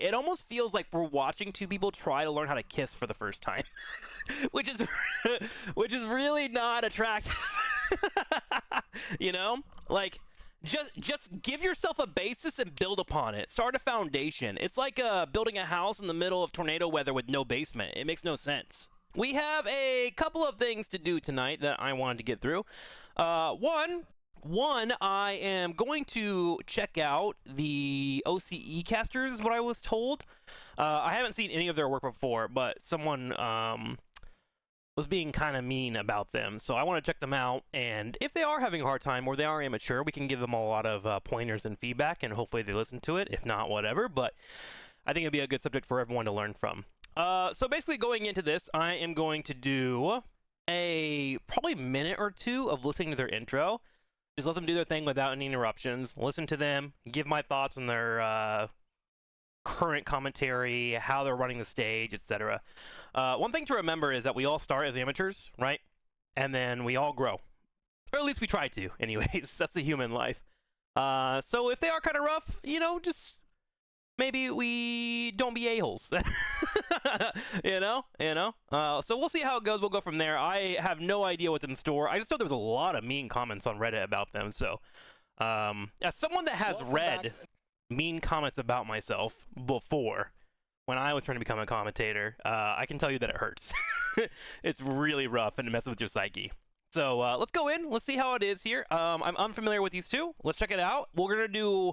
it almost feels like we're watching two people try to learn how to kiss for the first time, which is which is really not attractive. You know, like just give yourself a basis and build upon it. Start a foundation. It's like building a house in the middle of tornado weather with no basement. It makes no sense. We have a couple of things to do tonight that I wanted to get through. One, I am going to check out the OCE casters, is what I was told. I haven't seen any of their work before, but someone was being kind of mean about them, so I want to check them out, and if they are having a hard time or they are immature, we can give them a lot of pointers and feedback, and hopefully they listen to it. If not, whatever, but I think it'd be a good subject for everyone to learn from. So basically going into this, I am going to do a probably minute or two of listening to their intro. Just let them do their thing without any interruptions. Listen to them, give my thoughts on their current commentary, how they're running the stage, etc. One thing to remember is that we all start as amateurs, right? And then we all grow. Or at least we try to, anyways. That's the human life. So if they are kind of rough, you know, just maybe we don't be a-holes. you know? So we'll see how it goes. We'll go from there. I have no idea what's in store. I just know there's a lot of mean comments on Reddit about them. So as someone that has read mean comments about myself before, when I was trying to become a commentator, I can tell you that it hurts. It's really rough and it messes with your psyche. So let's go in. Let's see how it is here. I'm unfamiliar with these two. Let's check it out. We're going to do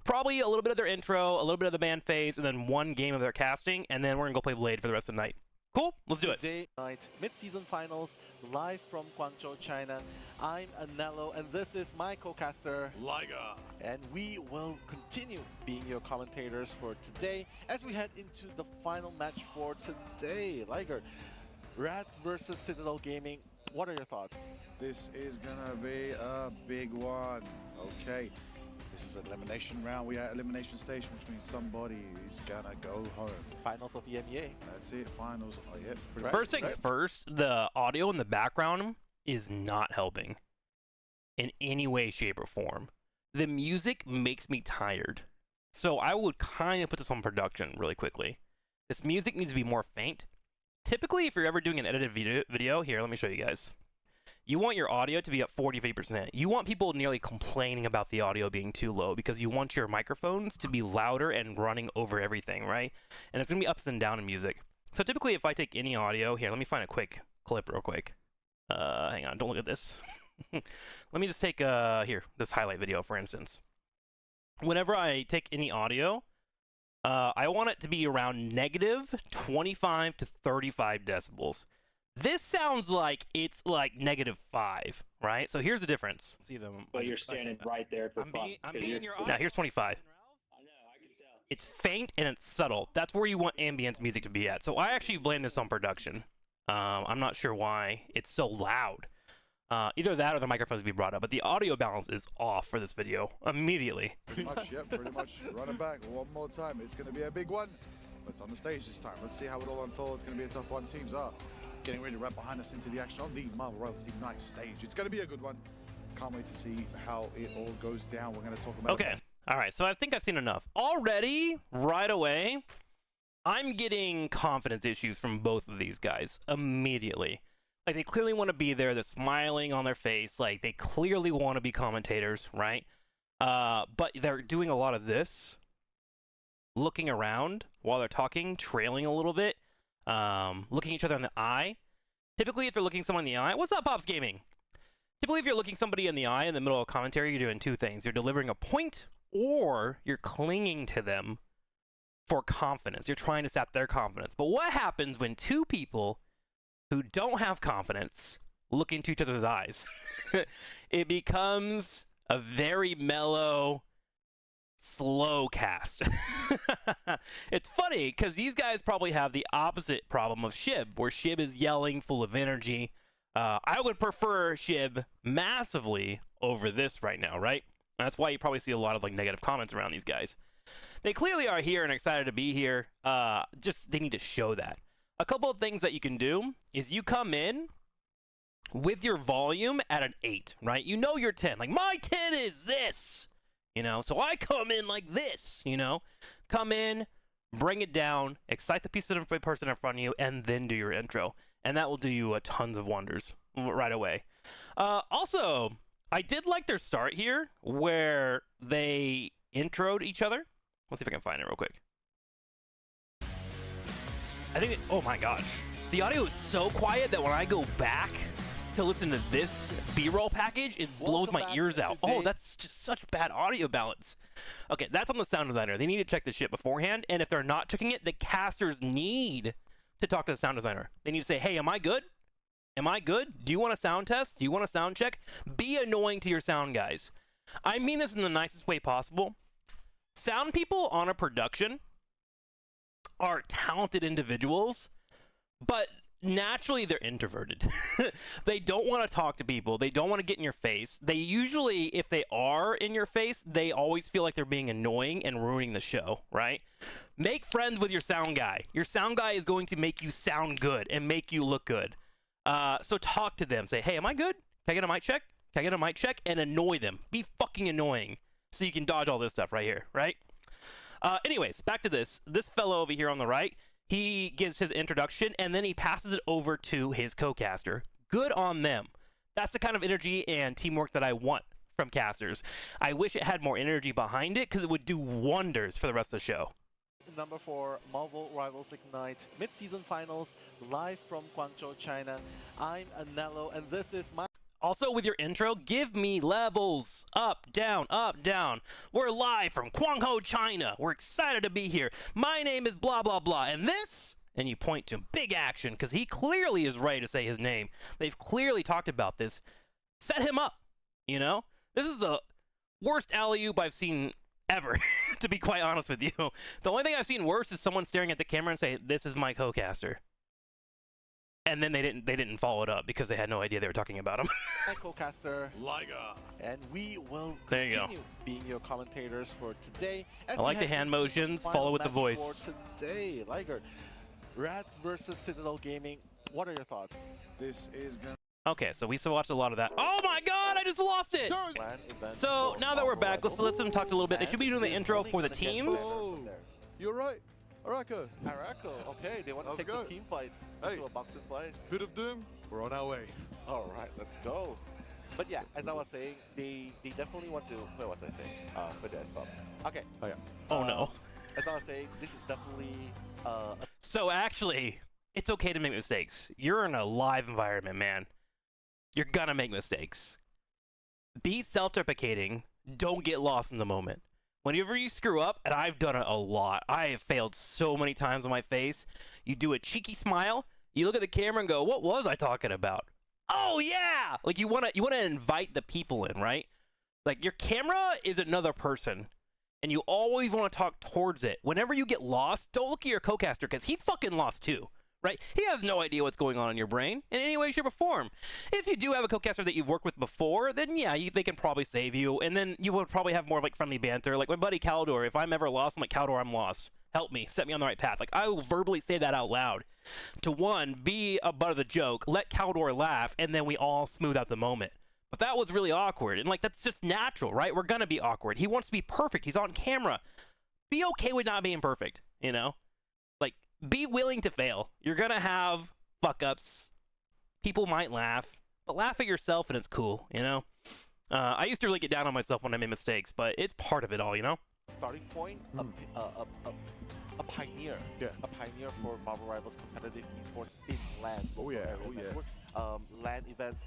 probably a little bit of their intro, a little bit of the band phase, and then one game of their casting, and then we're going to go play Blade for the rest of the night. Cool? Let's do it. Today night, mid-season finals, live from Guangzhou, China. I'm Anello, and this is my co-caster, TrikSlyr. and we will continue being your commentators for today as we head into the final match for today. Liger, Rats versus Citadel Gaming. What are your thoughts? This is gonna be a big one. Okay, this is an elimination round. We are at elimination station, which means somebody is gonna go home. Finals of EMEA. That's it. Finals. Oh, yeah. Right. First things first, the audio in the background is not helping in any way, shape, or form. The music makes me tired. So I would kind of put this on production really quickly. This music needs to be more faint. Typically, if you're ever doing an edited video, here, let me show you guys. You want your audio to be at 40-50%. You want people nearly complaining about the audio being too low because you want your microphones to be louder and running over everything, right? And it's going to be ups and down in music. So typically, if I take any audio, here, let me find a quick clip real quick. Hang on, don't look at this. Let me just take, here, this highlight video, for instance. Whenever I take any audio, I want it to be around negative 25 to 35 decibels. This sounds like it's like -5, right? So here's the difference. See them. But you're standing right there for fun. I'm being your audio. Now here's 25. I know, I can tell. It's faint and it's subtle. That's where you want ambience music to be at. So I actually blame this on production. I'm not sure why it's so loud. Either that or the microphones be brought up, but the audio balance is off for this video immediately. Pretty much, yeah, pretty much. Run it back one more time. It's going to be a big one, but it's on the stage this time. Let's see how it all unfolds. It's going to be a tough one. Teams are getting ready to wrap behind us into the action on the Marvel Rivals Ignite stage. It's going to be a good one. Can't wait to see how it all goes down. We're going to talk about Okay. All right, so I think I've seen enough. Already, right away, I'm getting confidence issues from both of these guys immediately. Like, they clearly want to be there. They're smiling on their face. Like, they clearly want to be commentators, right? But they're doing a lot of this. Looking around while they're talking, trailing a little bit. Looking each other in the eye. Typically, if you're looking someone in the eye... What's up, Pops Gaming? Typically, if you're looking somebody in the eye in the middle of commentary, you're doing two things. You're delivering a point, or you're clinging to them for confidence. You're trying to sap their confidence. But what happens when two people who don't have confidence look into each other's eyes? It becomes a very mellow, slow cast. It's funny because these guys probably have the opposite problem of Shib, where Shib is yelling, full of energy. I would prefer Shib massively over this right now, right? That's why you probably see a lot of like negative comments around these guys. They clearly are here and excited to be here. Just they need to show that. A couple of things that you can do is you come in with your volume at an 8, right? You know your 10. Like, my 10 is this, you know? So I come in like this, you know? Come in bring it down, excite the piece of person in front of you, and then do your intro. And that will do you a tons of wonders right away. Also, I did like their start here where they introed each other. Let's see if I can find it real quick. I think, oh my gosh. The audio is so quiet that when I go back to listen to this B-roll package, it blows my ears out. Oh, that's just such bad audio balance. Okay, that's on the sound designer. They need to check this shit beforehand, and if they're not checking it, the casters need to talk to the sound designer. They need to say, hey, am I good? Am I good? Do you want a sound test? Do you want a sound check? Be annoying to your sound guys. I mean this in the nicest way possible. Sound people on a production are talented individuals, but naturally they're introverted. They don't want to talk to people. They don't want to get in your face. They usually, if they are in your face, they always feel like they're being annoying and ruining the show, right? Make friends with your sound guy. Your sound guy is going to make you sound good and make you look good. So talk to them. Say, hey, am I good? Can I get a mic check? Can I get a mic check? And annoy them. Be fucking annoying so you can dodge all this stuff right here, right? Anyways, back to this. This fellow over here on the right, he gives his introduction, and then he passes it over to his co-caster. Good on them. That's the kind of energy and teamwork that I want from casters. I wish it had more energy behind it, because it would do wonders for the rest of the show. Number 4, Marvel Rivals Ignite, mid-season finals, live from Guangzhou, China. I'm Anello, and this is my... Also, with your intro, give me levels. Up, down, up, down. We're live from Guangzhou, China. We're excited to be here. My name is blah, blah, blah. And this, and you point to big action, because he clearly is ready to say his name. They've clearly talked about this. Set him up, you know? This is the worst alley-oop I've seen ever, to be quite honest with you. The only thing I've seen worse is someone staring at the camera and say, this is my co-caster. And then they didn't follow it up because they had no idea they were talking about him. My co-caster, Liger. and we will There you continue being your commentators for today. As I like we the head hand into motions, final follow with the match voice. For today, Liger, Rats versus Citadel Gaming. What are your thoughts? This is going Okay, so we still watched a lot of that. Oh my god, I just lost it! Plan event So for now that we're Marvel back, Rivals. let's let them talk a little bit. They should be doing the And intro it's for the only gonna get teams. better Oh, from there. you're right. Arako, Araco, okay, they want to Let's take go. the team fight Hey. to a boxing place. bit of doom. We're on our way. All right, let's go. But yeah, as I was saying, they definitely want to. Where was I saying? Where did I stop? Okay. Oh yeah. Oh no. As I was saying, this is definitely So actually, it's okay to make mistakes. You're in a live environment, man. You're gonna make mistakes. Be self-deprecating. Don't get lost in the moment. Whenever you screw up, and I've done it a lot, I have failed so many times on my face, you do a cheeky smile, you look at the camera and go, what was I talking about? Oh yeah! Like you wanna invite the people in, right? Like your camera is another person, and you always want to talk towards it. Whenever you get lost, don't look at your co-caster, because he's fucking lost too. Right? He has no idea what's going on in your brain in any way, shape, or form. If you do have a co-caster that you've worked with before, then yeah, they can probably save you, and then you would probably have more like friendly banter. Like my buddy Caldor, if I'm ever lost, I'm like, Caldor, I'm lost. Help me, set me on the right path. Like I will verbally say that out loud. To one, be a butt of the joke, let Caldor laugh, and then we all smooth out the moment. But that was really awkward, and like that's just natural, right? We're gonna be awkward. He wants to be perfect. He's on camera. Be okay with not being perfect, you know? Like, be willing to fail. You're gonna have fuck-ups. People might laugh, but laugh at yourself and it's cool, you know? I used to really get down on myself when I made mistakes, but it's part of it all, you know? starting point, a pioneer. Yeah. A pioneer for Marvel Rivals competitive esports in LAN. Oh yeah, oh yeah. LAN events.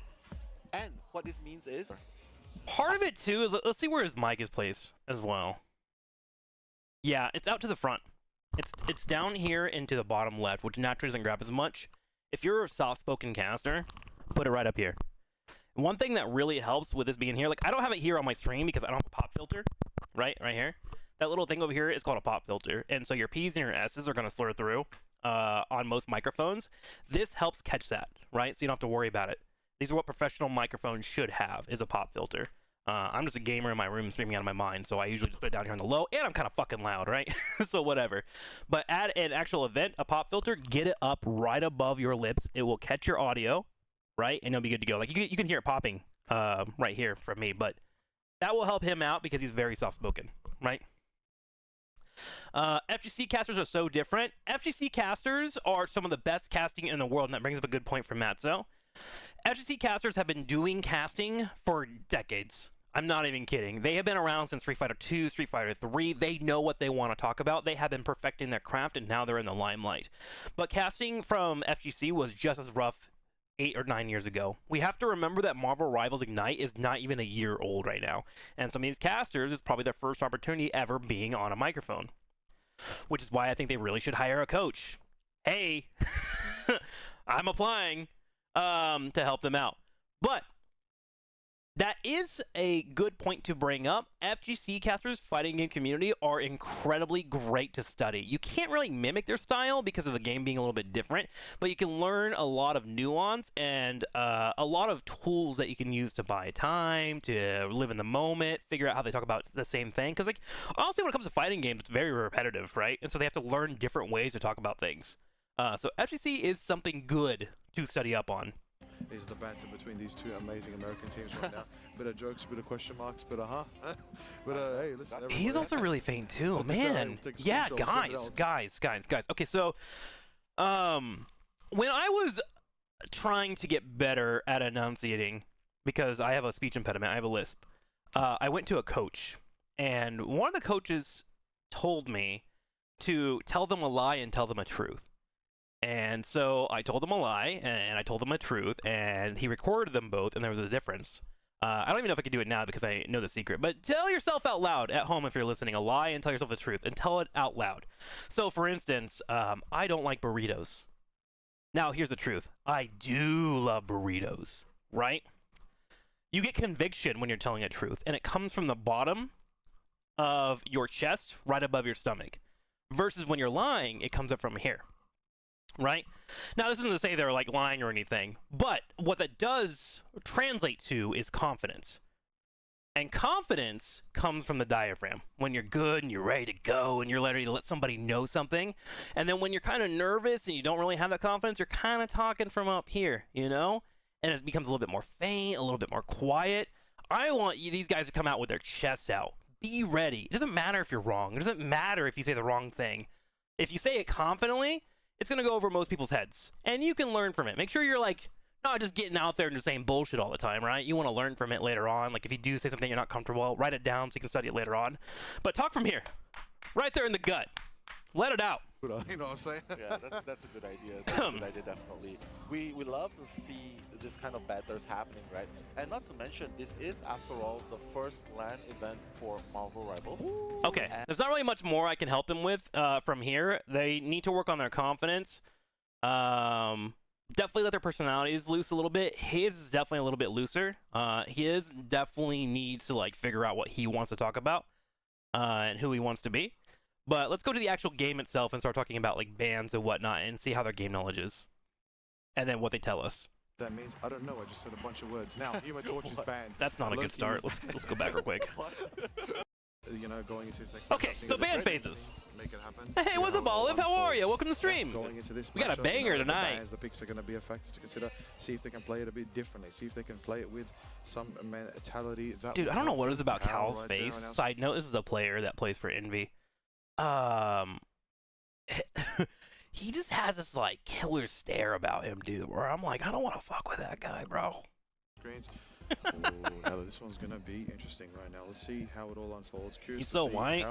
And what this means is... Part of it, too, is let's see where his mic is placed as well. Yeah, it's out to the front. It's down here into the bottom left, which naturally doesn't grab as much. If you're a soft-spoken caster, put it right up here. One thing that really helps with this being here, like I don't have it here on my stream because I don't have a pop filter, right here. That little thing over here is called a pop filter, and so your P's and your S's are going to slur through on most microphones. This helps catch that, right? So you don't have to worry about it. These are what professional microphones should have, is a pop filter. I'm just a gamer in my room streaming out of my mind, so I usually just put it down here on the low, and I'm kind of fucking loud, right? So whatever. But at an actual event, a pop filter, get it up right above your lips. It will catch your audio, right? And it'll be good to go. Like you can hear it popping right here from me, but that will help him out because he's very soft-spoken, right? FGC casters are so different. FGC casters are some of the best casting in the world, and that brings up a good point from Matzo. FGC casters have been doing casting for decades. I'm not even kidding. They have been around since Street Fighter 2, Street Fighter 3. They know what they want to talk about. They have been perfecting their craft, and now they're in the limelight. But casting from FGC was just as rough 8 or 9 years ago. We have to remember that Marvel Rivals Ignite is not even a year old right now. And some of these casters, it's probably their first opportunity ever being on a microphone. Which is why I think they really should hire a coach. Hey, I'm applying to help them out. But that is a good point to bring up. FGC casters, fighting game community, are incredibly great to study. You can't really mimic their style because of the game being a little bit different, but you can learn a lot of nuance and a lot of tools that you can use to buy time, to live in the moment, figure out how they talk about the same thing. Because, like, honestly, when it comes to fighting games, it's very repetitive, right? And so they have to learn different ways to talk about things. So FGC is something good to study up on. Is the banter between these two amazing American teams right now. Bit of jokes, bit of question marks, bit of but hey, listen. He's also really faint too, man. Yeah, guys. Okay, so when I was trying to get better at enunciating, because I have a speech impediment, I have a lisp, I went to a coach, and one of the coaches told me to tell them a lie and tell them a truth. And so I told him a lie, and I told him a truth, and he recorded them both, and there was a difference. I don't even know if I can do it now because I know the secret, but tell yourself out loud at home if you're listening a lie and tell yourself the truth, and tell it out loud. So, for instance, I don't like burritos. Now, here's the truth. I do love burritos, right? You get conviction when you're telling a truth, and it comes from the bottom of your chest, right above your stomach. Versus when you're lying, it comes up from here. Right? Now, this isn't to say they're like lying or anything, but what that does translate to is confidence. And confidence comes from the diaphragm. When you're good and you're ready to go and you're ready to let somebody know something. And then when you're kind of nervous and you don't really have that confidence, you're kind of talking from up here, you know? And it becomes a little bit more faint, a little bit more quiet. I want these guys to come out with their chests out. Be ready. It doesn't matter if you're wrong. It doesn't matter if you say the wrong thing. If you say it confidently, it's going to go over most people's heads. And you can learn from it. Make sure you're like, not just getting out there and just saying bullshit all the time, right? You want to learn from it later on. Like if you do say something you're not comfortable, write it down so you can study it later on. But talk from here. Right there in the gut. Let it out. You know what I'm saying? Yeah, that's a good idea. That's a good idea, definitely. We love to see this kind of battles happening, right? And not to mention, this is, after all, the first LAN event for Marvel Rivals. Okay, there's not really much more I can help them with from here. They need to work on their confidence. Definitely let their personalities loose a little bit. His is definitely a little bit looser. His definitely needs to like figure out what he wants to talk about and who he wants to be. But let's go to the actual game itself and start talking about like bans and whatnot and see how their game knowledge is. And then what they tell us. That means, I don't know, I just said a bunch of words. Now, Human Torch is banned. That's not a good start. Let's go back real quick. You know, going into this next okay, so ban phases. Make it happen. Hey, what's up, Olive? How are you? Welcome to the stream. Going into this we got a banger tonight. The picks are going to be a factor to consider. See if they can play it a bit differently. See if they can play it with some mentality. That dude, I don't know what it is about Cal's face. Side note, this is a player that plays for Envy. He just has this like killer stare about him, dude, where I'm like, I don't want to fuck with that guy, bro. Screens. Now this one's gonna be interesting right now. Let's see how it all unfolds. He's so white.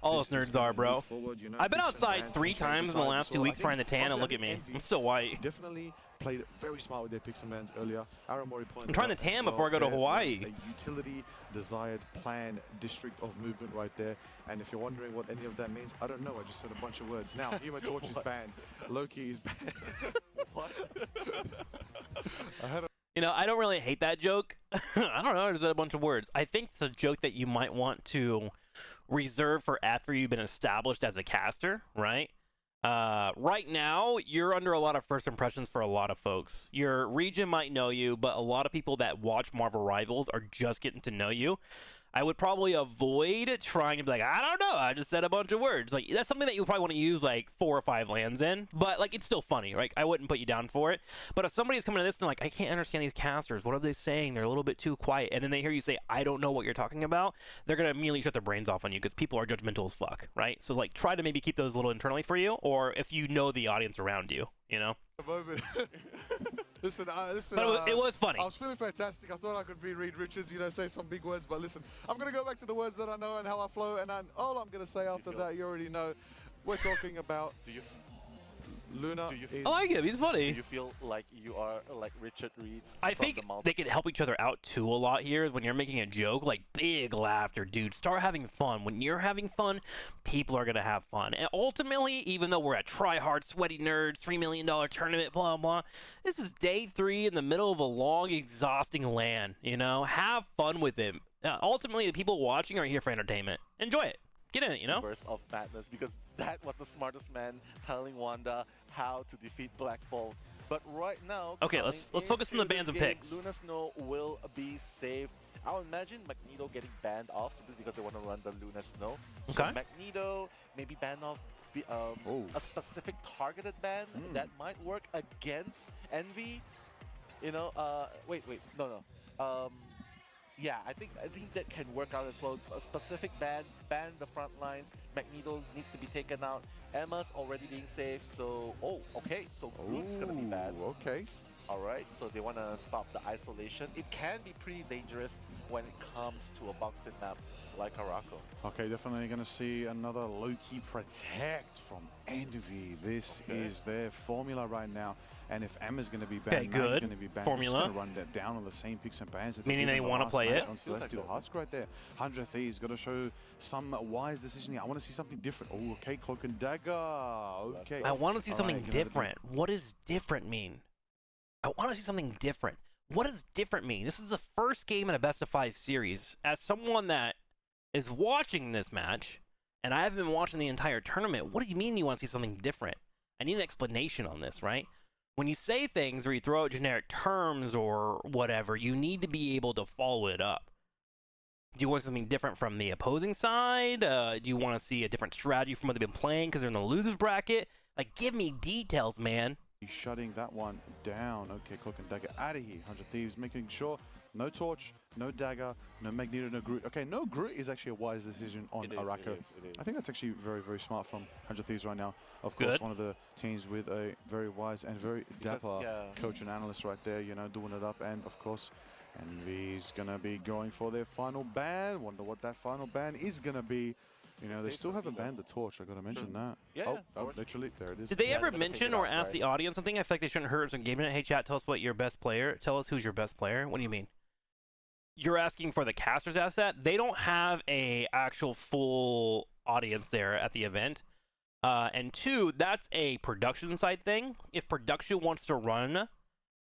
All us nerds are, bro. Forward, you know, I've been outside 3 times in the last 2 weeks trying to tan, and look at me. I'm still white. Definitely played very smart with their picks and bans earlier. I'm trying to tan before I go to Hawaii. A utility, desired, plan, district of movement right there. And if you're wondering what any of that means, I don't know. I just said a bunch of words. Now, Human Torch is banned. Loki is banned. What? You know, I don't really hate that joke. I don't know, I just said a bunch of words. I think it's a joke that you might want to reserve for after you've been established as a caster, right? Right now, you're under a lot of first impressions for a lot of folks. Your region might know you, but a lot of people that watch Marvel Rivals are just getting to know you. I would probably avoid trying to be like, I don't know, I just said a bunch of words. Like, that's something that you probably want to use like 4 or 5 lands in, but like, it's still funny, right? I wouldn't put you down for it. But if somebody's coming to this and like, I can't understand these casters, what are they saying? They're a little bit too quiet. And then they hear you say, I don't know what you're talking about, they're going to immediately shut their brains off on you because people are judgmental as fuck, right? So like, try to maybe keep those a little internally for you, or if you know the audience around you, you know? Listen, But it was funny. I was feeling fantastic. I thought I could be Reed Richards, you know, say some big words. But listen, I'm going to go back to the words that I know and how I flow. And all I'm going to say after that, you already know. We're talking about Luna. I like him. He's funny. Do you feel like you are like Richard Reed's? I think they could help each other out too a lot here. When you're making a joke, like big laughter, dude. Start having fun. When you're having fun, people are gonna have fun. And ultimately, even though we're a try-hard, sweaty nerds, $3 million tournament, blah blah, this is day 3 in the middle of a long, exhausting LAN. You know, have fun with it. Ultimately, the people watching are here for entertainment. Enjoy it. Get in it, you know? Burst of madness, because that was the smartest man telling Wanda how to defeat Black Bolt. But right now, okay, let's focus on the bans and picks. Luna Snow will be saved. I would imagine Magneto getting banned off simply because they want to run the Luna Snow. So Okay. Magneto maybe ban off a specific targeted ban that might work against Envy. You know, wait, no. Yeah, I think that can work out as well. It's a specific ban the front lines. Magneto needs to be taken out. Emma's already being saved, so okay, so Groot's gonna be bad. Okay. All right, so they want to stop the isolation. It can be pretty dangerous when it comes to a boxed-in map like Araco. Okay, definitely going to see another low-key protect from Envy. This is their formula right now. And if Emma's going to be banned, Mag's going to be banned. Formula. Going to run that down on the same picks and bans. Meaning they want to play it. On Celestial Husk right there. 100 Thieves got to show some wise decision here. I want to see something different. Oh, okay, Cloak and Dagger. Okay. I want to see something different. What does different mean? I want to see something different. What does different mean? This is the first game in a best-of-5 series. As someone that is watching this match, and I haven't been watching the entire tournament, what do you mean you want to see something different? I need an explanation on this, right? When you say things or you throw out generic terms or whatever, you need to be able to follow it up. Do you want something different from the opposing side? Do you want to see a different strategy from what they've been playing because they're in the losers bracket? Like, give me details, man. He's shutting that one down. Okay, Cloak and Dagger out of here. 100 Thieves making sure no Torch, no Dagger, no Magneto, no Groot. Okay, no Groot is actually a wise decision on Araco. It is. I think that's actually very, very smart from 100 Thieves right now. Of course, one of the teams with a very wise and very dapper coach and analyst right there, you know, doing it up. And of course, Envy's going to be going for their final ban. Wonder what that final ban is going to be. You know, they still haven't banned the Torch. I got to mention that. Yeah. Oh, literally, there it is. Did they ever mention or ask the audience something? I feel like they shouldn't hurt us in game minute. Hey, chat, tell us what your best player. Tell us who's your best player. What do you mean? You're asking for the casters asset. They don't have a actual full audience there at the event. And 2, that's a production side thing. If production wants to run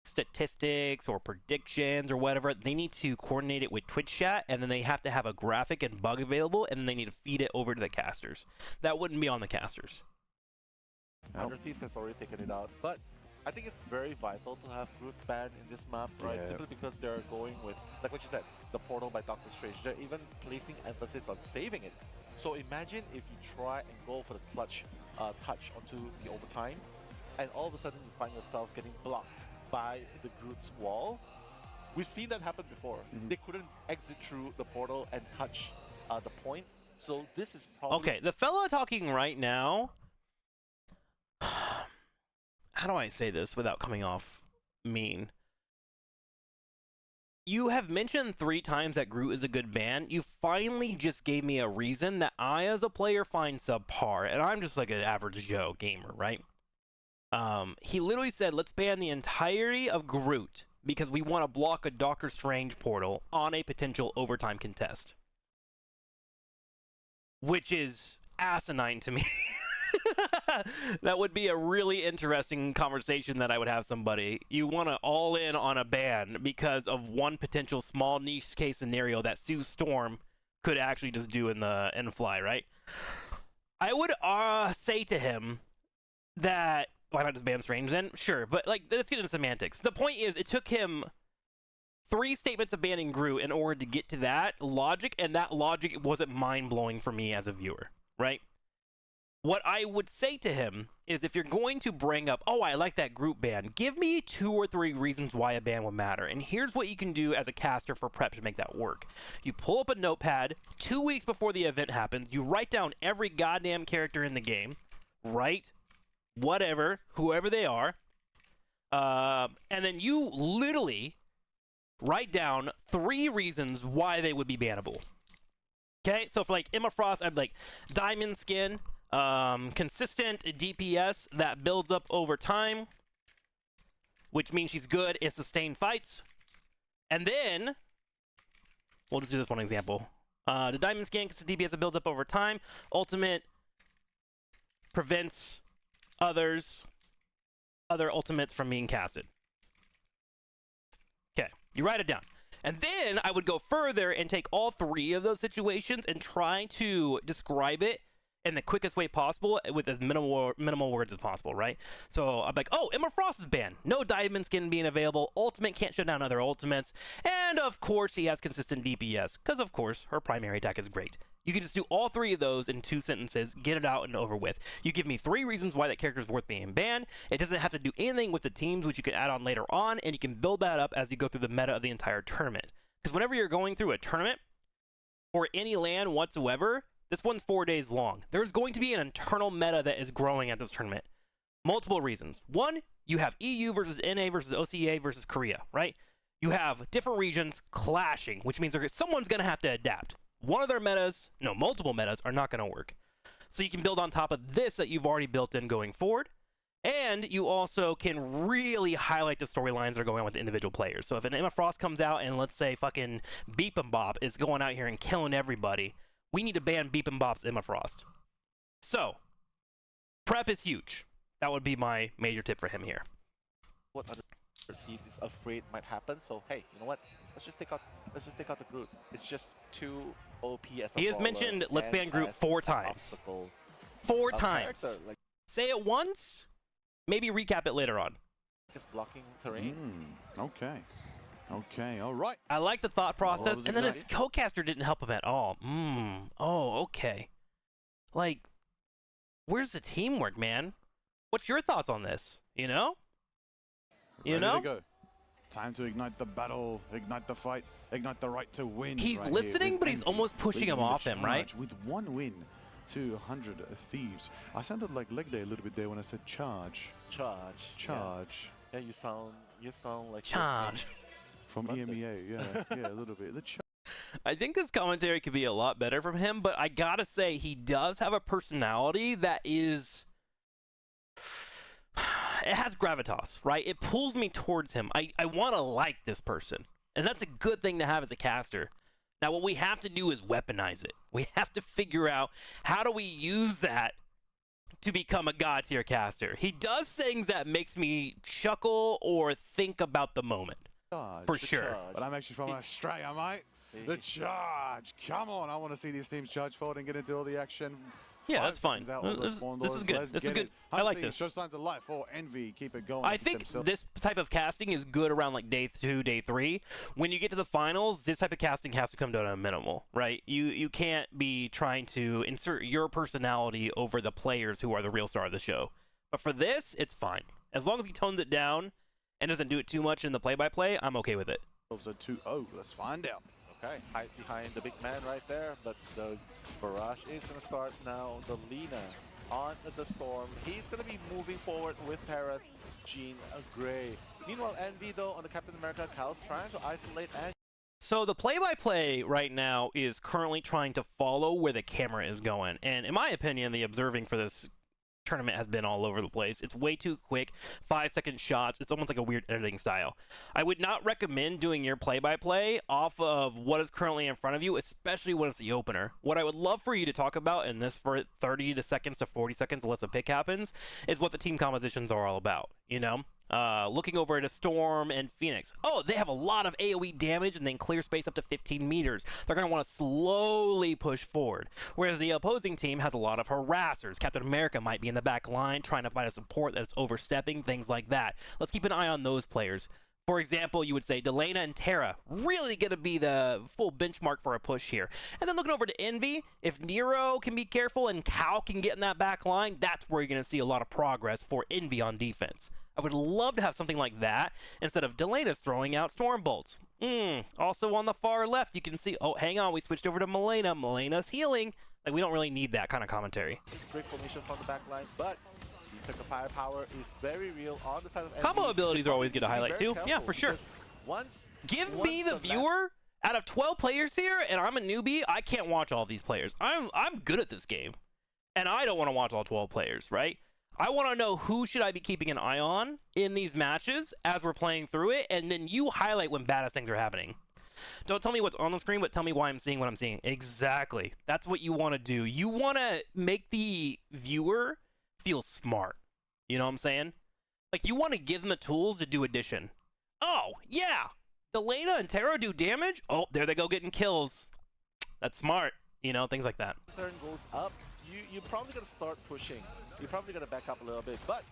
statistics or predictions or whatever, they need to coordinate it with Twitch chat, and then they have to have a graphic and bug available, and then they need to feed it over to the casters. That wouldn't be on the casters. 100 Thieves has already taken it out, but I think it's very vital to have Groot banned in this map, right? Yeah. Simply because they're going with, like what you said, the portal by Doctor Strange. They're even placing emphasis on saving it. So imagine if you try and go for the clutch touch onto the overtime, and all of a sudden you find yourselves getting blocked by the Groot's wall. We've seen that happen before. They couldn't exit through the portal and touch the point. So this is probably... Okay, the fella talking right now... How do I say this without coming off mean? You have mentioned 3 times that Groot is a good ban. You finally just gave me a reason that I, as a player, find subpar. And I'm just like an average Joe gamer, right? He literally said, let's ban the entirety of Groot because we want to block a Doctor Strange portal on a potential overtime contest. Which is asinine to me. That would be a really interesting conversation that I would have somebody. You want to all in on a ban because of one potential small niche case scenario that Sue Storm could actually just do in the fly, right? I would say to him that why not just ban Strange then? Sure, but like let's get into semantics. The point is, it took him 3 statements of banning Groot in order to get to that logic, and that logic wasn't mind-blowing for me as a viewer, right? What I would say to him is, if you're going to bring up, oh, I like that Groot ban, give me 2 or 3 reasons why a ban would matter. And here's what you can do as a caster for prep to make that work. You pull up a notepad 2 weeks before the event happens, you write down every goddamn character in the game, right? Whatever, whoever they are, and then you literally write down 3 reasons why they would be bannable. Okay, so for like Emma Frost, I'd like diamond skin, consistent DPS that builds up over time, which means she's good in sustained fights. And then we'll just do this one example. The diamond skin, consistent DPS that builds up over time. Ultimate prevents other ultimates from being casted. Okay, you write it down. And then I would go further and take all 3 of those situations and try to describe it in the quickest way possible with as minimal words as possible, right? So I'm like, oh, Emma Frost is banned. No diamond skin being available. Ultimate can't shut down other ultimates. And of course, she has consistent DPS, because of course, her primary attack is great. You can just do all 3 of those in 2 sentences, get it out and over with. You give me 3 reasons why that character is worth being banned. It doesn't have to do anything with the teams, which you can add on later on, and you can build that up as you go through the meta of the entire tournament. Because whenever you're going through a tournament, or any LAN whatsoever, this one's 4 days long. There's going to be an internal meta that is growing at this tournament. Multiple reasons. 1, you have EU versus NA versus OCA versus Korea, right? You have different regions clashing, which means someone's going to have to adapt. One of their metas, no, multiple metas are not going to work. So you can build on top of this that you've already built in going forward. And you also can really highlight the storylines that are going on with the individual players. So if an Emma Frost comes out and let's say fucking Beep and Bop is going out here and killing everybody, we need to ban Beep and Bop's Emma Frost. So, prep is huge. That would be my major tip for him here. What other thieves is afraid might happen? So hey, you know what? Let's just take out the Groot. It's just too OP as a He has brawler mentioned let's and ban Groot as 4 an times. obstacle 4 of times. character, like Say it once, maybe recap it later on. just blocking terrains. Okay. Okay, all right. I like the thought process, was and then his ignited. co-caster didn't help him at all. Oh, okay. Like, where's the teamwork, man? What's your thoughts on this? You know? Ready to go. Time to ignite the battle, ignite the fight, ignite the right to win. He's right listening, here with but he's Envy almost pushing leading him the off him, right? charge With 1 win to 100 Thieves. I sounded like leg day a little bit there when I said charge. Charge. Charge. Yeah, you sound like Charge. From London. EMEA, yeah, a little bit. The charge. I think this commentary could be a lot better from him, but I gotta say, he does have a personality that is... It has gravitas, right? It pulls me towards him. I want to like this person. And that's a good thing to have as a caster. Now, what we have to do is weaponize it. We have to figure out how do we use that to become a god tier caster. He does things that makes me chuckle or think about the moment. Charge. For sure. charge. But I'm actually from Australia, mate. The charge. Come on, I want to see these teams charge forward and get into all the action. Yeah, 5 that's fine. seconds out on the This spawn is doors. good. Let's This is get good. it. I like Hunting, this. Show signs of life for Envy. Keep it going. I Get think themselves- this type of casting is good around like day 2, day 3. When you get to the finals, this type of casting has to come down to a minimal, right? You can't be trying to insert your personality over the players who are the real star of the show. But for this, it's fine. As long as he tones it down and doesn't do it too much in the play-by-play, I'm okay with it. A 2-0. Let's find out. Okay, hide behind the big man right there, but the barrage is going to start now. The Lina on the Storm. He's going to be moving forward with Paris, Jean Grey. Meanwhile, Envy, though, on the Captain America, Cal's trying to isolate and So the play-by-play right now is currently trying to follow where the camera is going. And in my opinion, the observing for this tournament has been all over the place. It's way too quick, 5-second shots. It's almost like a weird editing style. I would not recommend doing your play-by-play off of what is currently in front of you, especially when it's the opener. What I would love for you to talk about in this for 30 seconds to 40 seconds, unless a pick happens, is what the team compositions are all about, you know? Looking over at a Storm and Phoenix. Oh, they have a lot of AoE damage and then clear space up to 15 meters. They're going to want to slowly push forward. Whereas the opposing team has a lot of harassers. Captain America might be in the back line trying to find a support that's overstepping, things like that. Let's keep an eye on those players. For example, you would say Delana and Terra really going to be the full benchmark for a push here. And then looking over to Envy, if Nero can be careful and Cal can get in that back line, that's where you're going to see a lot of progress for Envy on defense. I would love to have something like that instead of Delana's throwing out Storm Bolts. Also on the far left, you can see, oh, hang on, we switched over to Milena. Milena's healing. Like, we don't really need that kind of commentary. This great formation from the back line, but seems like the firepower is very real on the side of Combo Envy. abilities are always good to highlight too. Yeah, for sure. Give me the viewer out of 12 players here, and I'm a newbie. I can't watch all these players. I'm good at this game, and I don't want to watch all 12 players, right? I want to know who should I be keeping an eye on in these matches as we're playing through it, and then you highlight when badass things are happening. Don't tell me what's on the screen, but tell me why I'm seeing what I'm seeing. Exactly. That's what you want to do. You want to make the viewer feel smart. You know what I'm saying? Like, you want to give them the tools to do addition. Oh, yeah. Delana and Terra do damage? Oh, there they go getting kills. That's smart. You know, things like that. Turn goes up. You're probably going to start pushing. You're probably going to back up a little bit, but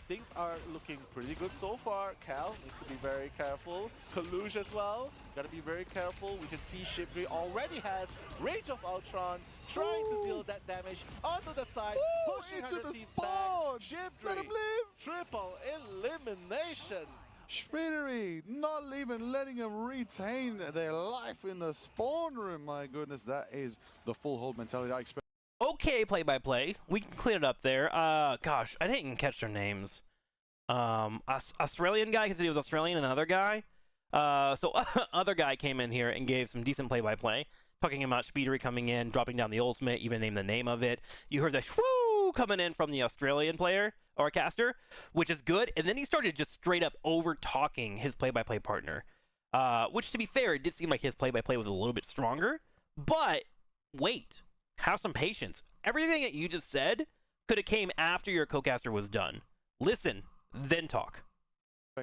things are looking pretty good so far. Cal needs to be very careful. Kalush as well. Got to be very careful. We can see Shibri already has Rage of Ultron, trying to deal that damage onto the side, pushing into the Thieves spawn. back. Shibri, Let him live. triple elimination. Shreddery, not even letting them retain their life in the spawn room. My goodness, that is the full hold mentality I expect. Okay, play-by-play. We can clean it up there. Gosh, I didn't even catch their names. Australian guy, because he was Australian, and another guy. So other guy came in here and gave some decent play-by-play. Talking about Speedery coming in, dropping down the ultimate, even named the name of it. You heard the shwoo coming in from the Australian player, or caster, which is good. And then he started just straight up over-talking his play-by-play partner. Which, to be fair, it did seem like his play-by-play was a little bit stronger. But, wait. Have some patience. Everything that you just said could have came after your co-caster was done. Listen, then talk.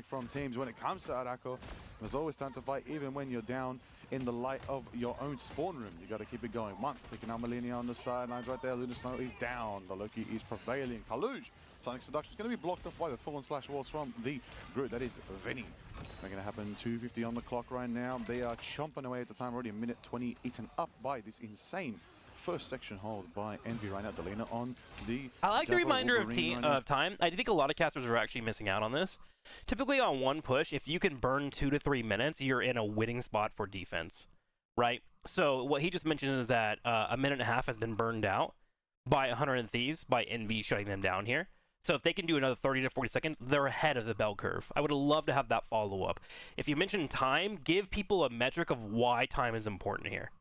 From teams when it comes to Arako, there's always time to fight even when you're down in the light of your own spawn room. You got to keep it going. One, taking out Malenia on the sidelines right there. Lunar Snow is down. The Loki is prevailing. Kaluj, Sonic Seduction is going to be blocked off by the Thorn/Walls from the group. That is Vinny. They're going to happen. 2:50 on the clock right now. They are chomping away at the time. Already a minute 20 eaten up by this insane first section hold by Envy right now. Delana on the... I like the reminder of time. I do think a lot of casters are actually missing out on this. Typically on one push, if you can burn 2 to 3 minutes, you're in a winning spot for defense, right? So what he just mentioned is that a minute and a half has been burned out by 100 Thieves, by Envy shutting them down here. So if they can do another 30 to 40 seconds, they're ahead of the bell curve. I would love to have that follow-up. If you mention time, give people a metric of why time is important here.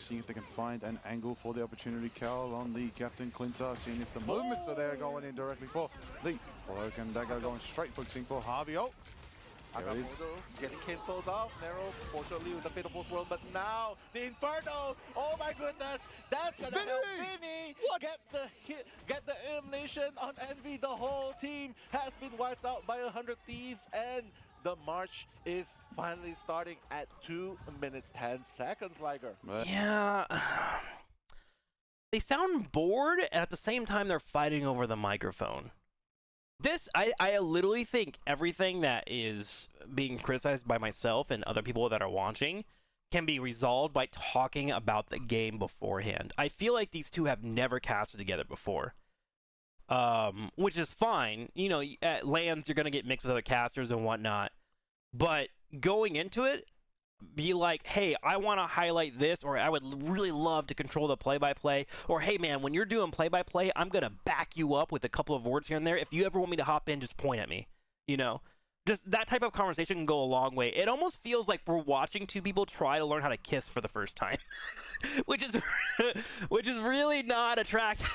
Seeing if they can find an angle for the opportunity. Cal on the Captain Clintar, seeing if the movements are there, going in directly for the broken dagger, going straight focusing for Harvey. Oh, there it is. Getting cancelled off. Nero, fortunately, with the Fate of Fourth World, but now the Inferno. Oh my goodness, that's gonna help Vinny get the hit, get the elimination on Envy. The whole team has been wiped out by 100 Thieves, and the march is finally starting at 2 minutes 10 seconds, Liger. Yeah. They sound bored, and at the same time, they're fighting over the microphone. This, I literally think everything that is being criticized by myself and other people that are watching can be resolved by talking about the game beforehand. I feel like these two have never casted together before. Which is fine. You know, at lands, you're going to get mixed with other casters and whatnot. But going into it, be like, hey, I want to highlight this, or I would really love to control the play-by-play, or hey, man, when you're doing play-by-play, I'm going to back you up with a couple of words here and there. If you ever want me to hop in, just point at me, you know? Just that type of conversation can go a long way. It almost feels like we're watching two people try to learn how to kiss for the first time, which is really not attractive.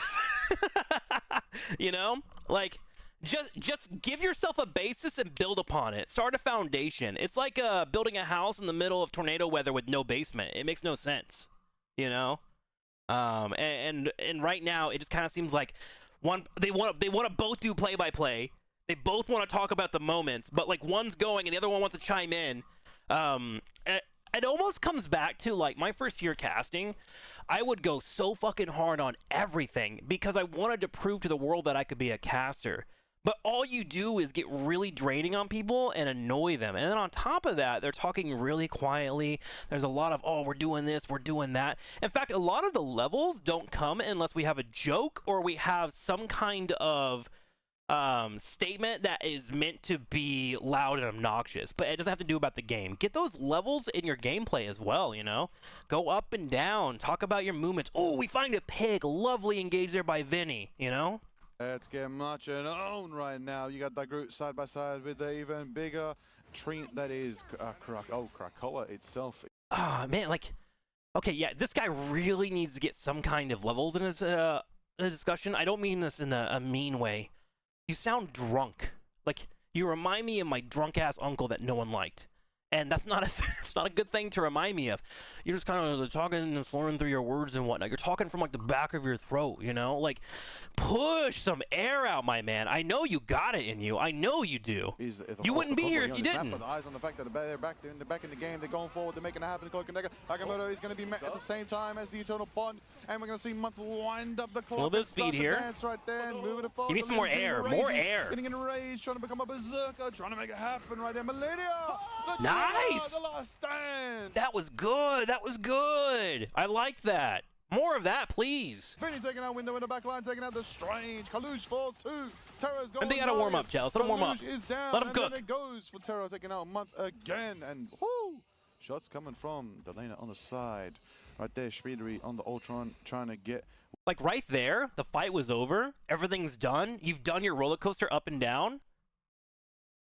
You know, like just give yourself a basis and build upon it. Start a foundation. It's like building a house in the middle of tornado weather with no basement. It makes no sense, you know. And right now it just kind of seems like they want to both do play by play. They both want to talk about the moments, but like one's going and the other one wants to chime in. It almost comes back to like my first year casting. I would go so fucking hard on everything because I wanted to prove to the world that I could be a caster. But all you do is get really draining on people and annoy them. And then on top of that, they're talking really quietly. There's a lot of, oh, we're doing this, we're doing that. In fact, a lot of the levels don't come unless we have a joke or we have some kind of statement that is meant to be loud and obnoxious, but it doesn't have to do about the game. Get those levels in your gameplay as well, you know? Go up and down, talk about your movements. Oh, we find a pig, lovely engaged there by Vinny, you know? Let's get much and own right now. You got that group side by side with the even bigger treat that is Krakoa itself. Ah, man, like, okay, yeah, this guy really needs to get some kind of levels in his discussion. I don't mean this in a mean way. You sound drunk. Like, you remind me of my drunk-ass uncle that no one liked. And that's not it's not a good thing to remind me of. You're just kind of talking and slurring through your words and whatnot. You're talking from, like, the back of your throat, you know? Like, push some air out, my man. I know you got it in you. I know you do. You wouldn't be here if you didn't. But the eyes on the fact that they're back in the game. They're going forward. They're making it happen. Nakamoto is going to be met at the same time as the Eternal Bond. And we're going to see Month wind up the clock. A little bit of speed here. Dance right there. Moving it forward. Give me some more air. More air. Getting enraged. Trying to become a berserker. Trying to make it happen right there. Millennia. Nice. The last stand. That was good. That was good. I like that. More of that, please. Vinny taking out Window in the back line, taking out the Strange. Kalush falls too. Terra's going. And they gotta warm up, Chels. Let them warm up. Is down, Let them cook. And then it goes for Terra taking out Month again. And whoo! Shots coming from Delena on the side. Right there, Speedery on the Ultron trying to get. Like right there, the fight was over. Everything's done. You've done your roller coaster up and down.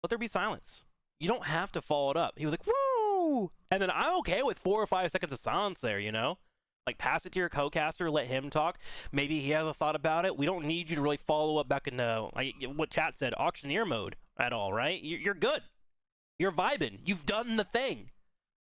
Let there be silence. You don't have to follow it up. He was like, woo! And then I'm okay with 4 or 5 seconds of silence there, you know? Like, pass it to your co-caster, let him talk. Maybe he has a thought about it. We don't need you to really follow up back into, like, what chat said, auctioneer mode at all, right? You're good. You're vibing. You've done the thing.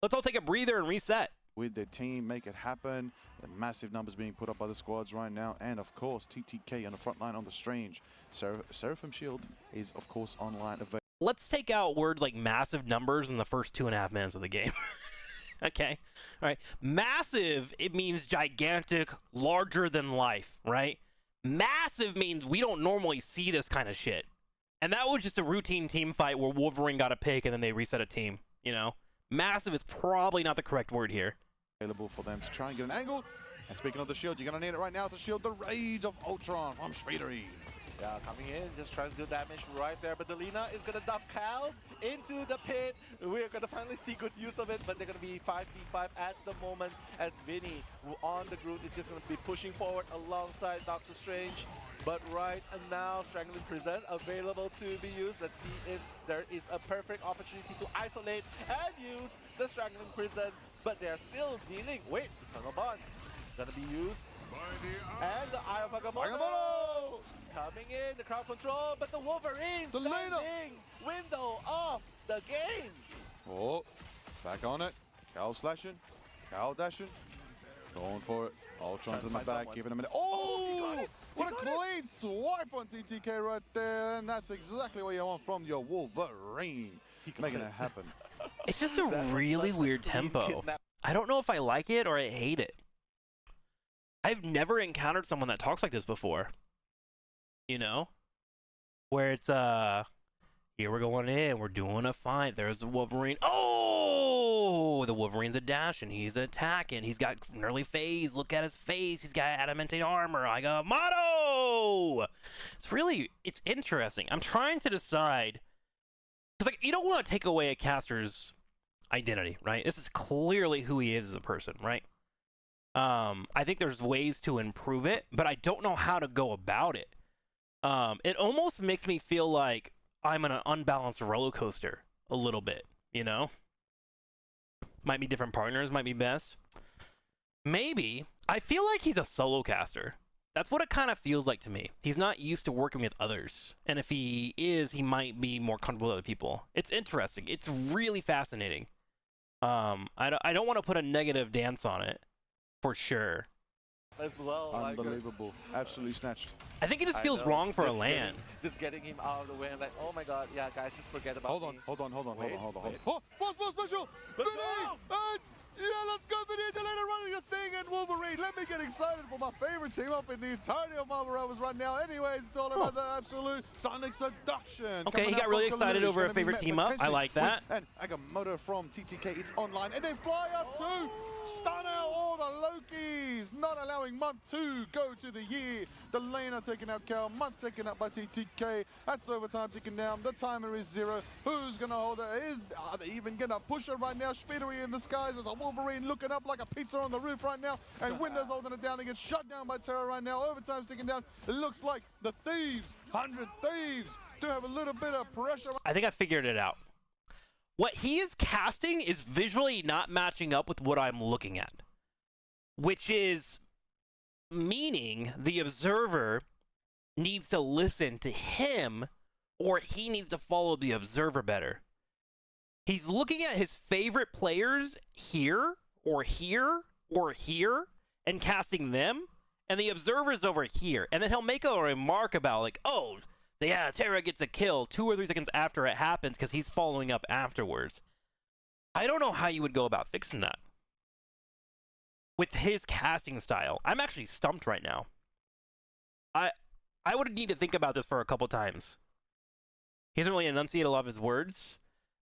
Let's all take a breather and reset. With the team, make it happen. The massive numbers being put up by the squads right now. And, of course, TTK on the front line on the Strange. Seraphim Shield is, of course, online available. Let's take out words like massive numbers in the first 2.5 minutes of the game. Okay, all right. Massive, it means gigantic, larger than life, right? Massive means we don't normally see this kind of shit. And that was just a routine team fight where Wolverine got a pick and then they reset a team, you know? Massive is probably not the correct word here. Available for them to try and get an angle. And speaking of the shield, you're going to need it right now to shield the rage of Ultron from Speedery. Yeah, coming in, just trying to do damage right there. But Delena is going to dump Cal into the pit. We're going to finally see good use of it, but they're going to be 5v5 at the moment as Vinny on the Groot is just going to be pushing forward alongside Doctor Strange. But right now, Strangling Present available to be used. Let's see if there is a perfect opportunity to isolate and use the Strangling Present. But they're still dealing. Wait, Eternal Bond is going to be used. And the Eye of Agamotto coming in, the crowd control, but the Wolverine sending Window off the game. Oh, back on it. Cal slashing, Cal dashing, going for it. Ultron's in the back, giving him a minute. Oh, what a clean swipe on TTK right there, and that's exactly what you want from your Wolverine. Making it happen. It's just a really weird tempo. I don't know if I like it or I hate it. I've never encountered someone that talks like this before. You know? Where it's, here we're going in, we're doing a fight, there's the Wolverine. Oh! The Wolverine's a dashing, he's attacking, he's got an early phase, look at his face, he's got adamantine armor, I got motto! It's interesting. I'm trying to decide, because like, you don't want to take away a caster's identity, right? This is clearly who he is as a person, right? I think there's ways to improve it, but I don't know how to go about it. It almost makes me feel like I'm on an unbalanced roller coaster a little bit, you know? Might be different partners, might be best. Maybe. I feel like he's a solo caster. That's what it kind of feels like to me. He's not used to working with others. And if he is, he might be more comfortable with other people. It's interesting. It's really fascinating. I don't want to put a negative dance on it, for sure. As well, unbelievable, absolutely snatched. I think it just feels wrong for a LAN. Just getting him out of the way and like, oh my god, yeah, guys, just forget about Hold on. Oh, fast special! Vinny! Yeah, let's go, Benita, later running your thing, and Wolverine. Let me get excited for my favorite team up in the entirety of Marvel Rivals right now. Anyways, it's all about the absolute Sonic Seduction. Okay, he got really excited over a favorite team up. I like that. And Agamotto from TTK, it's online, and they fly up too. Stun out all the Lokis, not allowing Month 2 go to the year. The laner taking out Cal, Month taken out by TTK. That's overtime ticking down. The timer is 0. Who's gonna hold it? Are they even gonna push it right now? Speedery in the skies as a Wolverine looking up like a pizza on the roof right now, and Windows holding it down. It gets shut down by Terra right now. Overtime's ticking down. It looks like the Thieves, 100 Thieves, do have a little bit of pressure. I think I figured it out. What he is casting is visually not matching up with what I'm looking at, which is meaning the observer needs to listen to him, or he needs to follow the observer better. He's looking at his favorite players here, or here, or here, and casting them, and the observer's over here. And then he'll make a remark about, like, oh, yeah, Terra gets a kill 2 or 3 seconds after it happens because he's following up afterwards. I don't know how you would go about fixing that with his casting style. I'm actually stumped right now. I would need to think about this for a couple times. He doesn't really enunciate a lot of his words.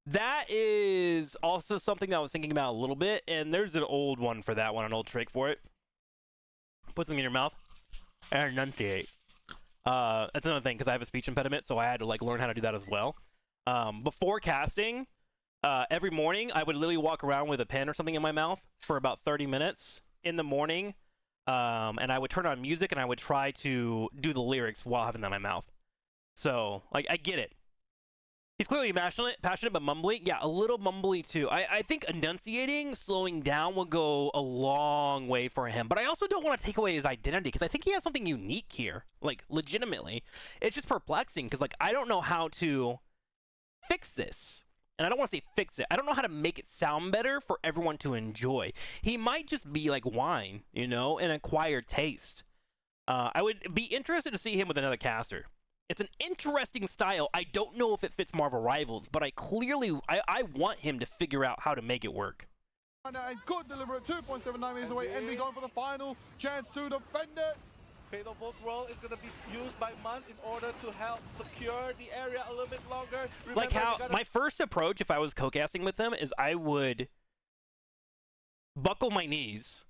That is also something that I was thinking about a little bit, and there's an old one for that one, an old trick for it. Put something in your mouth and enunciate. That's another thing, because I have a speech impediment, so I had to like learn how to do that as well. Before casting, every morning I would literally walk around with a pen or something in my mouth for about 30 minutes in the morning, and I would turn on music and I would try to do the lyrics while having that in my mouth. So, like, I get it. He's clearly passionate, but mumbly. Yeah, a little mumbly too. I think enunciating, slowing down will go a long way for him. But I also don't want to take away his identity, because I think he has something unique here. Like, legitimately. It's just perplexing, because, like, I don't know how to fix this. And I don't want to say fix it. I don't know how to make it sound better for everyone to enjoy. He might just be like wine, you know, an acquired taste. I would be interested to see him with another caster. It's an interesting style. I don't know if it fits Marvel Rivals, but I want him to figure out how to make it work. And good deliver it, 2.79 meters away, Envy going for the final chance to defend it. Fatal Bolt roll is going to be used by Munt in order to help secure the area a little bit longer. Remember, like how my first approach, if I was co-casting with him, is I would buckle my knees.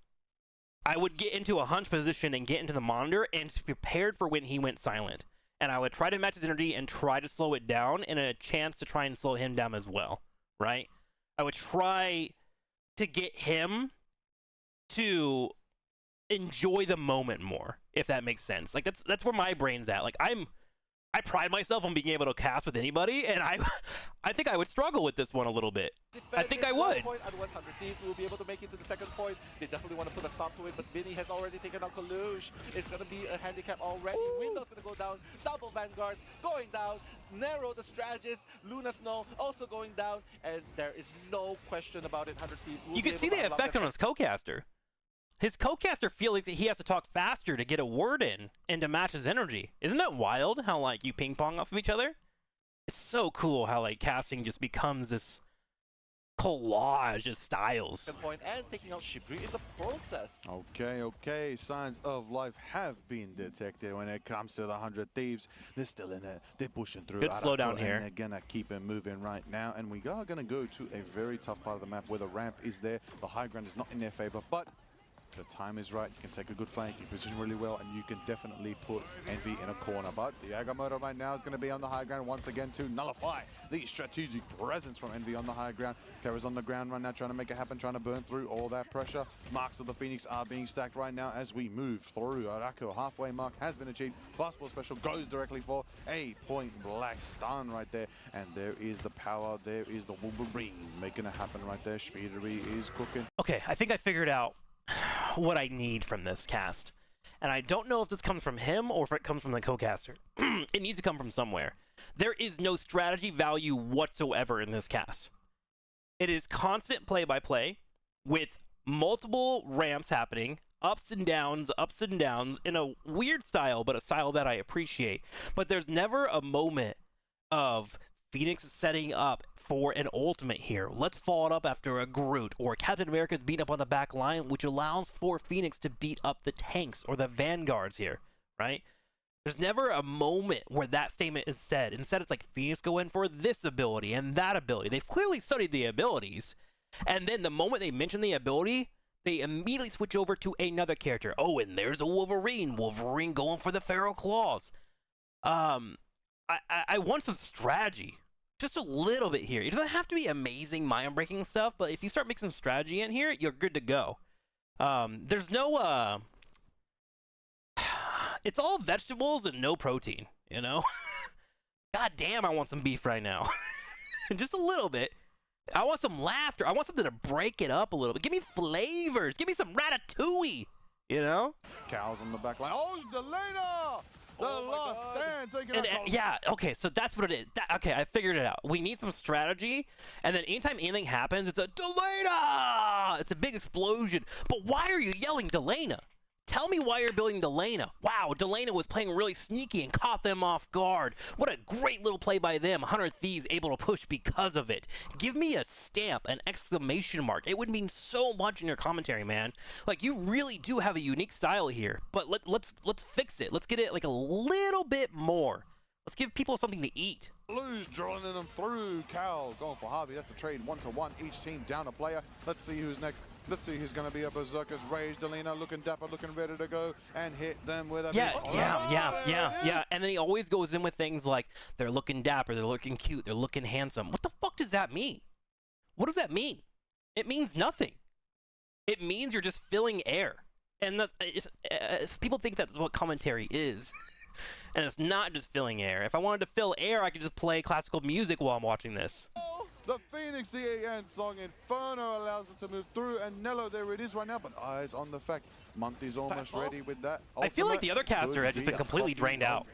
I would get into a hunch position and get into the monitor and be prepared for when he went silent. And I would try to match his energy and try to slow it down, and a chance to try and slow him down as well, right? I would try to get him to enjoy the moment more, if that makes sense. Like, that's where my brain's at. Like, I pride myself on being able to cast with anybody, and I think I would struggle with this one a little bit. I think I would. Point, otherwise 100 Thieves will be able to make it to the second point. They definitely want to put a stop to it, but Vinny has already taken out Kalush. It's going to be a handicap already. Ooh. Window's going to go down. Double Vanguards going down. Narrow the strategist. Luna Snow also going down, and there is no question about it. 100 Thieves will You can see the effect on his co-caster. His co-caster feels like he has to talk faster to get a word in and to match his energy. Isn't that wild how, like, you ping-pong off of each other? It's so cool how, like, casting just becomes this collage of styles. Point and taking out Shibri in the process. Okay. Signs of life have been detected when it comes to the 100 Thieves. They're still in it. They're pushing through. Good slowdown here. And they're going to keep it moving right now. And we are going to go to a very tough part of the map where the ramp is there. The high ground is not in their favor, but the time is right. You can take a good flank, you position really well, and you can definitely put Envy in a corner. But the Agamotto right now is going to be on the high ground once again to nullify the strategic presence from Envy on the high ground. Terra's on the ground right now, trying to make it happen, trying to burn through all that pressure. Marks of the Phoenix are being stacked right now as we move through. Arako, halfway mark has been achieved. Fastball special goes directly for a point blank stun right there. And there is the power, there is the Wolverine making it happen right there. Speedery is cooking. Okay, I think I figured out what I need from this cast. And I don't know if this comes from him or if it comes from the co-caster. It needs to come from somewhere. There is no strategy value whatsoever in this cast. It is constant play-by-play with multiple ramps happening, ups and downs in a weird style, but a style that I appreciate. But there's never a moment of Phoenix is setting up for an ultimate here. Let's follow it up after a Groot or Captain America's beat up on the back line, which allows for Phoenix to beat up the tanks or the vanguards here, right? There's never a moment where that statement is said. Instead, it's like Phoenix go in for this ability and that ability. They've clearly studied the abilities. And then the moment they mention the ability, they immediately switch over to another character. Oh, and there's a Wolverine. Wolverine going for the Feral Claws. I want some strategy. Just a little bit here. It doesn't have to be amazing mind-breaking stuff, but if you start mixing some strategy in here, you're good to go. There's no, it's all vegetables and no protein, you know? God damn, I want some beef right now. Just a little bit. I want some laughter. I want something to break it up a little bit. Give me flavors. Give me some ratatouille, you know? Cows on the back line. Oh, Delana! The last stand taking And, yeah, okay, so that's what it is. Okay, I figured it out. We need some strategy, and then anytime anything happens, it's a Delana! It's a big explosion. But why are you yelling Delana? Tell me why you're building Delana. Wow, Delana was playing really sneaky and caught them off guard. What a great little play by them. 100 Thieves able to push because of it. Give me a stamp, an exclamation mark. It would mean so much in your commentary, man. Like, you really do have a unique style here. But let's fix it. Let's get it like a little bit more. Let's give people something to eat. Blues drawing them through. Cal going for Harvey. That's a trade 1-to-1. Each team down a player. Let's see who's next. Let's see who's going to be a Berserker's Rage. Delina looking dapper, looking ready to go and hit them with a Yeah. And then he always goes in with things like, they're looking dapper, they're looking cute, they're looking handsome. What the fuck does that mean? What does that mean? It means nothing. It means you're just filling air. And people think that's what commentary is. And it's not just filling air. If I wanted to fill air, I could just play classical music while I'm watching this. The Phoenix CAN song Inferno allows it to move through, and Nello there it is right now, but eyes on the fact. Monty's almost ready with that. I feel like the other caster had just been completely drained out.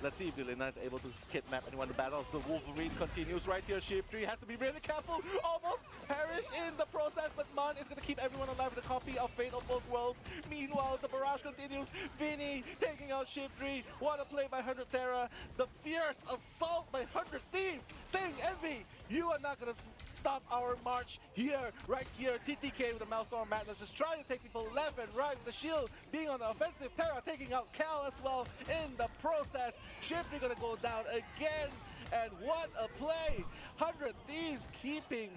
Let's see if Delina is able to kidnap anyone. The battle of the Wolverine continues right here. Sheep3 has to be really careful. Almost perish in the process, but Mon is going to keep everyone alive with a copy of Fate of Both Worlds. Meanwhile, the barrage continues. Vinny taking out Sheep3. What a play by 100 Terra. The fierce assault by 100 Thieves, saying Envy, you are not going to stop our march here, right here. TTK with the Maelstrom Madness just trying to take people left and right. The shield being on the offensive. Terra taking out Cal as well in the process. Shipley gonna go down again. And what a play. 100 Thieves keeping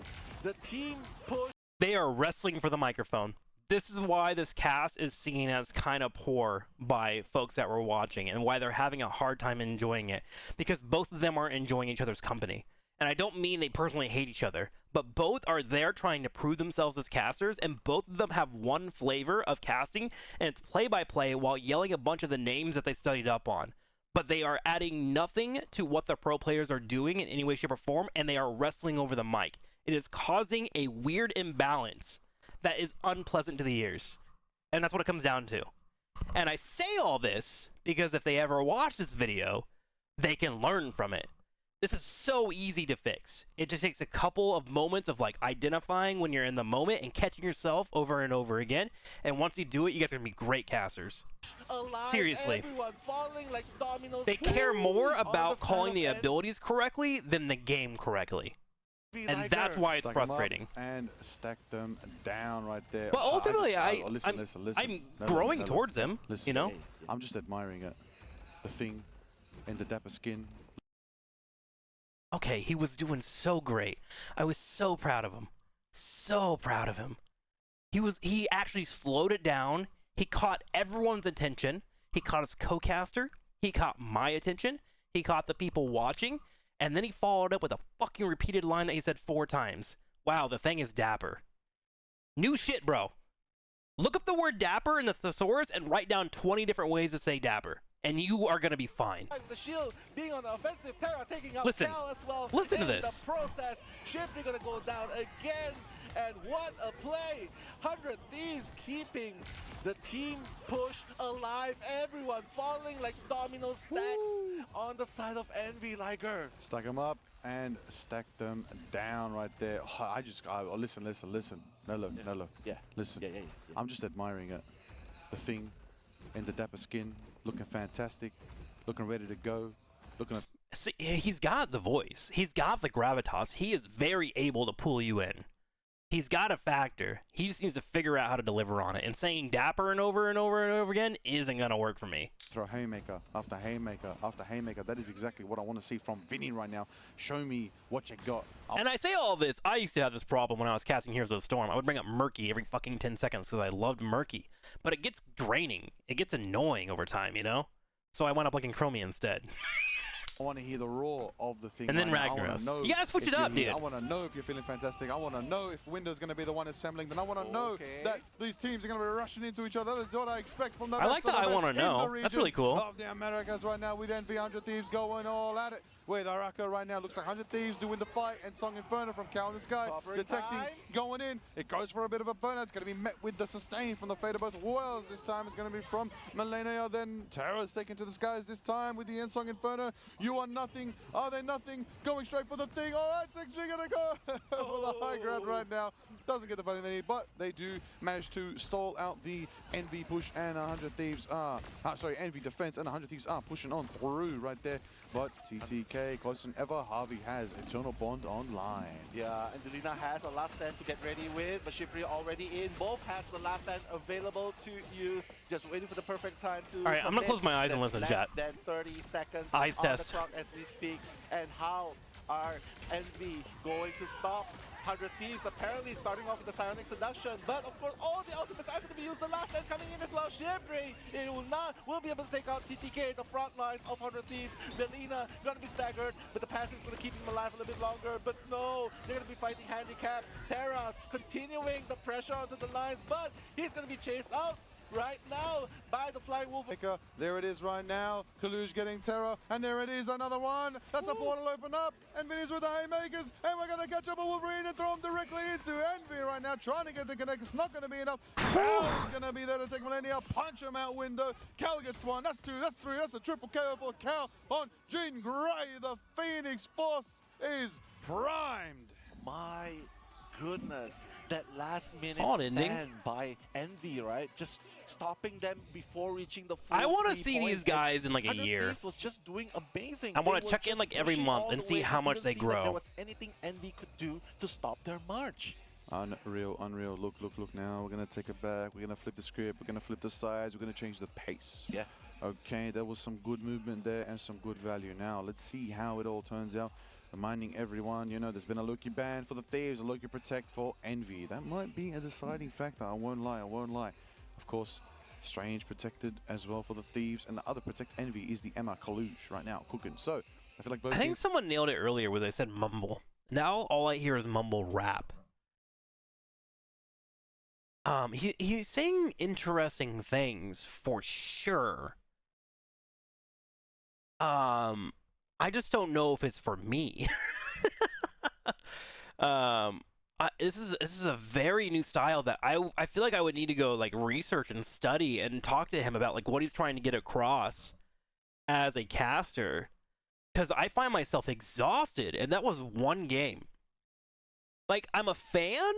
the team push. They are wrestling for the microphone. This is why this cast is seen as kind of poor by folks that were watching and why they're having a hard time enjoying it. Because both of them aren't enjoying each other's company. And I don't mean they personally hate each other, but both are there trying to prove themselves as casters, and both of them have one flavor of casting, and it's play-by-play while yelling a bunch of the names that they studied up on. But they are adding nothing to what the pro players are doing in any way, shape, or form, and they are wrestling over the mic. It is causing a weird imbalance that is unpleasant to the ears. And that's what it comes down to. And I say all this because if they ever watch this video, they can learn from it. This is so easy to fix. It just takes a couple of moments of like identifying when you're in the moment and catching yourself over and over again. And once you do it, you guys are gonna be great casters. Alive, seriously. Like they care more about calling the abilities correctly than the game correctly. And that's why it's frustrating. And stack them down right there. But ultimately, listen. I'm growing towards them, listen, you know? I'm just admiring it. The thing in the dapper skin. Okay, he was doing so great. I was so proud of him. So proud of him. He actually slowed it down. He caught everyone's attention. He caught his co-caster. He caught my attention. He caught the people watching. And then he followed up with a fucking repeated line that he said 4 times. Wow, the thing is dapper. New shit, bro. Look up the word dapper in the thesaurus and write down 20 different ways to say dapper. And you are going to be fine. The shield being on the offensive, Terra taking out listen, Cal as well. Listen to this. The process, Shipley gonna go down again. And what a play. 100 Thieves keeping the team push alive. Everyone falling like domino stacks on the side of Envy Liger. Stack them up and stack them down right there. Listen. Nello. Yeah. Listen. Yeah. I'm just admiring it. The thing in the dapper skin. Looking fantastic, looking ready to go, looking See, he's got the voice. He's got the gravitas. He is very able to pull you in. He's got a factor. He just needs to figure out how to deliver on it. And saying dapper and over and over and over again isn't going to work for me. Throw haymaker after haymaker after haymaker. That is exactly what I want to see from Vinny right now. Show me what you got. And I say all this, I used to have this problem when I was casting Heroes of the Storm. I would bring up Murky every fucking 10 seconds because I loved Murky. But it gets draining. It gets annoying over time, you know? So I went up liking Chromie instead. I want to hear the roar of the thing. And then right now. Ragnaros. You gotta switch it up, dude. I want to know if you're feeling fantastic. I want to know if Window's going to be the one assembling. Then I want to know that these teams are going to be rushing into each other. That is what I expect from the I like that. I want to know. That's really cool. Of the Americas right now with Envy 100 Thieves going all at it. With Araka right now, looks like 100 Thieves doing the fight, and Song Inferno from Cow in the Sky detecting, going in. It goes for a bit of a burnout. It's going to be met with the sustain from the Fate of both worlds. This time it's going to be from Millennia. Then Terra is taken to the skies this time with the end Song Inferno. You are nothing. Are they nothing? Going straight for the thing. Oh, that's actually going to go for the high ground right now. Doesn't get the funding they need, but they do manage to stall out the Envy push, and 100 Thieves are, Envy defense, and 100 Thieves are pushing on through right there. But TTK, closer than ever, Harvey has Eternal Bond online. Yeah, and Delina has a last stand to get ready with, but Shipri already in. Both has the last stand available to use. Just waiting for the perfect time to. All right, I'm gonna close my eyes and listen, chat. Less than 30 seconds eyes on test. the clock as we speak. And how are Envy going to stop 100 Thieves? Apparently starting off with the Psionic Seduction, but of course all the ultimates are going to be used. The last stand coming in as well. Shipri, it will be able to take out TTK, the front lines of 100 Thieves. Delina going to be staggered, but the passive's going to keep him alive a little bit longer. But no, they're going to be fighting handicap. Terra continuing the pressure onto the lines, but he's going to be chased out right now by the Flying Wolf. There it is right now. Kaluj getting Terra, and there it is, another one. That's a portal open up, and Vinny's with the haymakers, and we're gonna catch up with Wolverine and throw him directly into Envy right now, trying to get the connect. It's not gonna be enough. Cal is gonna be there to take Millennia, punch him out window. Cal gets one, that's two, that's three, that's a triple KO for Cal on Jean Grey. The Phoenix Force is primed. My goodness, that last minute Solid ending. stand by Envy, right? Just stopping them before reaching the full. I want to 3 see points. these guys in like a 100 year. Thieves was just doing amazing. I want They to were check in just like every pushing month all and the see way. how It much didn't they seem like grow. there was anything Envy could do to stop their march. Unreal, unreal. Look, look, look now. We're going to take it back. We're going to flip the script. We're going to flip the sides. We're going to change the pace. Yeah. Okay, there was some good movement there and some good value. Now, let's see how it all turns out. Reminding everyone, you know, there's been a Loki ban for the Thieves, a Loki Protect for Envy. That might be a deciding factor. I won't lie, I won't lie. Of course, Strange protected as well for the Thieves, and the other Protect Envy is the Emma Kalush right now cooking. So, I feel like both I think teams... someone nailed it earlier where they said mumble. Now all I hear is mumble rap. He's saying interesting things for sure. I just don't know if it's for me. This is a very new style that I feel like I would need to go like research and study and talk to him about like what he's trying to get across as a caster, because I find myself exhausted, and that was one game. Like, I'm a fan,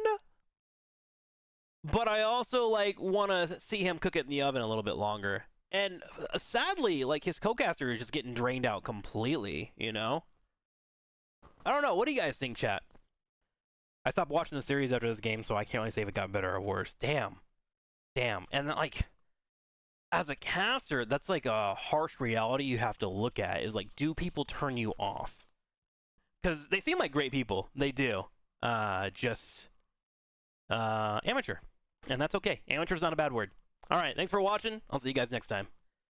but I also like want to see him cook it in the oven a little bit longer. And sadly, like, his co-caster is just getting drained out completely, you know? I don't know. What do you guys think, chat? I stopped watching the series after this game, so I can't really say if it got better or worse. Damn. Damn. And, like, as a caster, that's, like, a harsh reality you have to look at. Is, like, do people turn you off? Because they seem like great people. They do. Just amateur. And that's okay. Amateur's not a bad word. All right, thanks for watching. I'll see you guys next time.